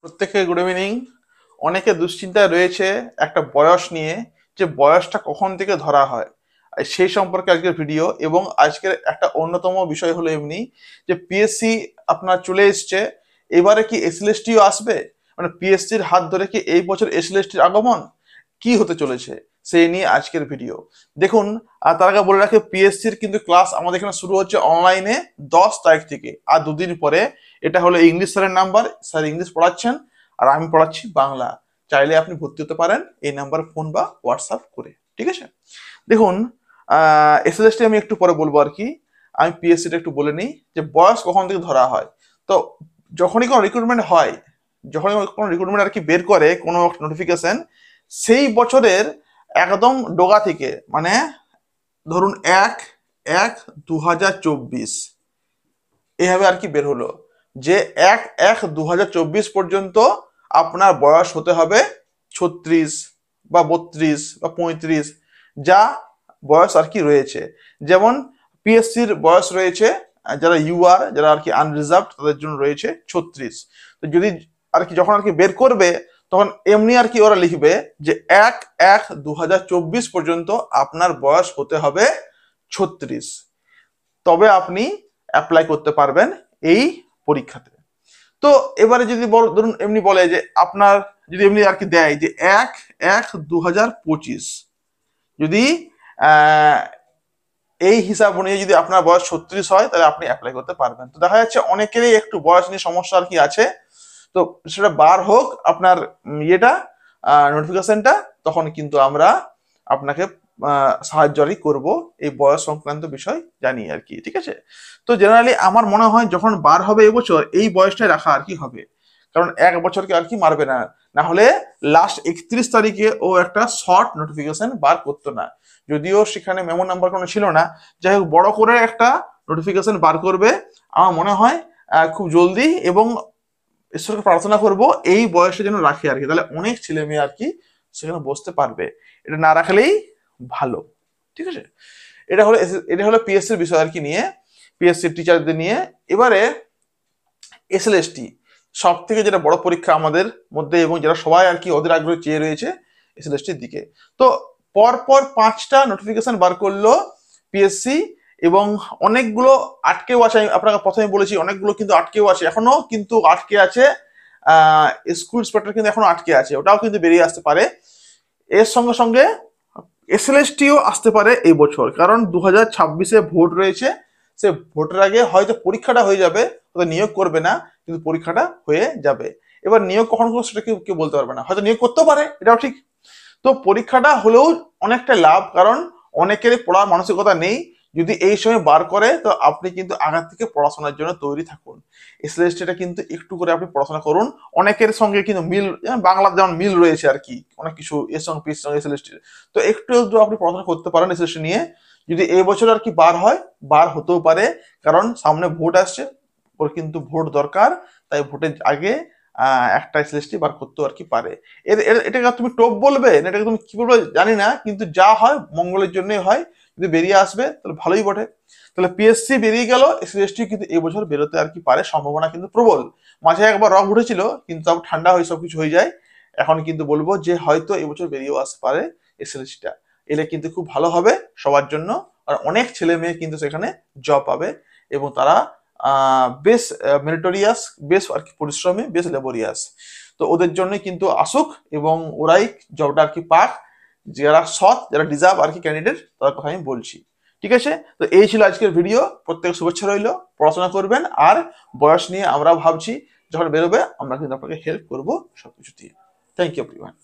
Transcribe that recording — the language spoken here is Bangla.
প্রত্যেককে গুড ইভিনিং। অনেকে দুশ্চিন্তায় রয়েছে একটা বয়স নিয়ে, যে বয়সটা কখন থেকে ধরা হয়, আর সেই সম্পর্কে আজকের ভিডিও। এবং আজকের একটা অন্যতম বিষয় হলো এমনি যে পিএসসি আপনার চলে এসছে, এবারে কি এসএলএসটিও আসবে, মানে পিএসসির হাত ধরে কি এই বছর এসএলএসটির আগমন কি হতে চলেছে সেই নিয়ে আজকের ভিডিও। দেখুন, তার আগে বলে রাখে পিএসসির কিন্তু ক্লাস আমাদের এখানে শুরু হচ্ছে অনলাইনে 10 তারিখ থেকে, আর দুদিন পরে। এটা হলো ইংলিশ স্যারের নাম্বার, স্যার ইংলিশ পড়াচ্ছেন আর আমি পড়াচ্ছি বাংলা। চাইলে আপনি ভর্তি হতে পারেন এই নাম্বার ফোন বা হোয়াটসঅ্যাপ করে, ঠিক আছে। দেখুন, এসএলএসটি আমি একটু পরে বলবো আর কি। আমি পিএসসিটা একটু বলে নিই যে বয়স কখন থেকে ধরা হয়। তো যখনই কোনো রিক্রুটমেন্ট হয়, যখনই কোনো রিক্রুটমেন্ট আর কি বের করে কোনো নোটিফিকেশন, সেই বছরের একদম ডোগা থেকে, মানে ধরুন 1/1/2024 এভাবে আর কি বের হলো যে 1/1/2024 পর্যন্ত আপনার বয়স হতে হবে 36 বা 32 বা 35, যা বয়স আর কি রয়েছে। যেমন পিএসসির বয়স রয়েছে, যারা ইউআর, যারা আর কি আনরিজার্ভ, তাদের জন্য রয়েছে 36। তো যদি আর কি যখন আর কি বের করবে, তখন এমনি আর কি ওরা লিখবে যে 1/1/2024 পর্যন্ত আপনার বয়স হতে হবে 36, তবে আপনি অ্যাপ্লাই করতে পারবেন এই পরীক্ষাতে। তো এবারে যদি ধরুন এমনি বলে যে আপনার, যদি এমনি আর কি দেয় যে 1/1/2025, যদি এই হিসাব অনুযায়ী যদি আপনার বয়স 36 হয়, তাহলে আপনি অ্যাপ্লাই করতে পারবেন। তো দেখা যাচ্ছে অনেকেরই একটু বয়স নিয়ে সমস্যা আর কি আছে। তো সেটা বার হোক আপনার ইয়েটা, নোটিফিকেশনটা, তখন কিন্তু আমরা আপনাকে সাহায্য আর কি করবো এই বয়স সংক্রান্ত বিষয় জানিয়ে আর কি, ঠিক আছে। তো জেনারেলি আমার মনে হয় যখন বার হবে এবছর, এই বয়সটাই রাখা আর কি হবে, কারণ এক বছরকে আর কি মারবে না। না হলে লাস্ট 31 তারিখে ও একটা শর্ট নোটিফিকেশন বার করতো না, যদিও সেখানে মেমো নাম্বার কোনো ছিল না। যাই হোক, বড় করে একটা নোটিফিকেশন বার করবে আমার মনে হয় খুব জলদি। এবং ঈশ্বরকে প্রার্থনা করব এই বয়সে যেন রাখে আর কি, তাহলে অনেক ছেলে মেয়ে আর কি সেখানে বসতে পারবে। এটা না রাখলেই ভালো, ঠিক আছে। এটা হলো পিএসসির বিষয় আর কি নিয়ে, পিএসসির টিচারদের নিয়ে। এবারে এসএলএসটি সব থেকে যেটা বড় পরীক্ষা আমাদের মধ্যে, এবং যেটা সবাই আর কি ওদের আগ্রহে চেয়ে রয়েছে এসএলএসটির দিকে। তো পরপর 5টা নোটিফিকেশন বার করলো পিএসসি, এবং অনেকগুলো আটকেও আছে। আমি আপনাকে প্রথমে বলেছি অনেকগুলো কিন্তু আটকেও আছে, এখনো কিন্তু আটকে আছে। স্কুল ইন্সপেক্টর কিন্তু এখনো আটকে আছে, ওটাও কিন্তু বেরিয়ে আসতে পারে। এর সঙ্গে সঙ্গে এসএলএসটিও আসতে পারে এই বছর, কারণ 2026-এ ভোট রয়েছে। সে ভোটের আগে হয়তো পরীক্ষাটা হয়ে যাবে, হয়তো নিয়োগ করবে না, কিন্তু পরীক্ষাটা হয়ে যাবে। এবার নিয়োগ কখন করবে সেটা কেউ বলতে পারবে না, হয়তো নিয়োগ করতেও পারে, এটাও ঠিক। তো পরীক্ষাটা হলেও অনেকটা লাভ, কারণ অনেকেরই পড়ার মানসিকতা নেই। যদি এই সময় বার করে, তো আপনি কিন্তু আগে থেকে পড়াশোনার জন্য তৈরি থাকুন। এসএলএসটিটা কিন্তু একটু করে আপনি পড়াশোনা করুন, অনেকের সঙ্গে কিন্তু মিল, বাংলার যেমন মিল রয়েছে আর কি অনেক কিছু এর সঙ্গে পিস সঙ্গে এসএলএসটি। তো একটু একটু আপনি পড়াশোনা করতে পারেন এসএলএসটি নিয়ে। যদি এই বছর আর কি বার হয়, বার হতেও পারে, কারণ সামনে ভোট আসছে, ওর কিন্তু ভোট দরকার। তাই ভোটের আগে একটা এসএলএসটি বার করতেও আর কি পারে। এটাকে তুমি টোপ বলবে না, এটাকে তুমি কি বলবে জানি না, কিন্তু যা হয় মঙ্গলের জন্যই হয়। যদি বেরিয়ে আসবে তাহলে ভালোই বটে। তাহলে পিএসসি বেরিয়ে গেল, এসএলএসটি কিন্তু এই বছর বেরোতে আর কি পারে, সম্ভাবনা কিন্তু প্রবল। মাঝে একবার রক উঠেছিল, কিন্তু তারপর ঠান্ডা হয়ে সবকিছু হয়ে যায়। এখন কিন্তু বলবো যে হয়তো এবছর বেরিয়েও আসতে পারে এসএলএসটিটা। এলে কিন্তু খুব ভালো হবে সবার জন্য, আর অনেক ছেলে মেয়ে কিন্তু সেখানে জব পাবে, এবং তারা বেশ মেরিটোরিয়াস, বেশ আর কি পরিশ্রমী, বেশ লেবোরিয়াস। তো ওদের জন্য কিন্তু আসুক, এবং ওরাই জবটা আর কি পাক, যারা সৎ, যারা ডিজার্ভ আর কি ক্যান্ডিডেট, তাদের কথা আমি বলছি, ঠিক আছে। তো এই ছিল আজকের ভিডিও। প্রত্যেক শুভেচ্ছা রইলো, পড়াশোনা করবেন। আর বয়স নিয়ে আমরা ভাবছি, যখন বেরোবে আমরা কিন্তু আপনাকে হেল্প করবো সবকিছু দিয়ে। Thank you everyone.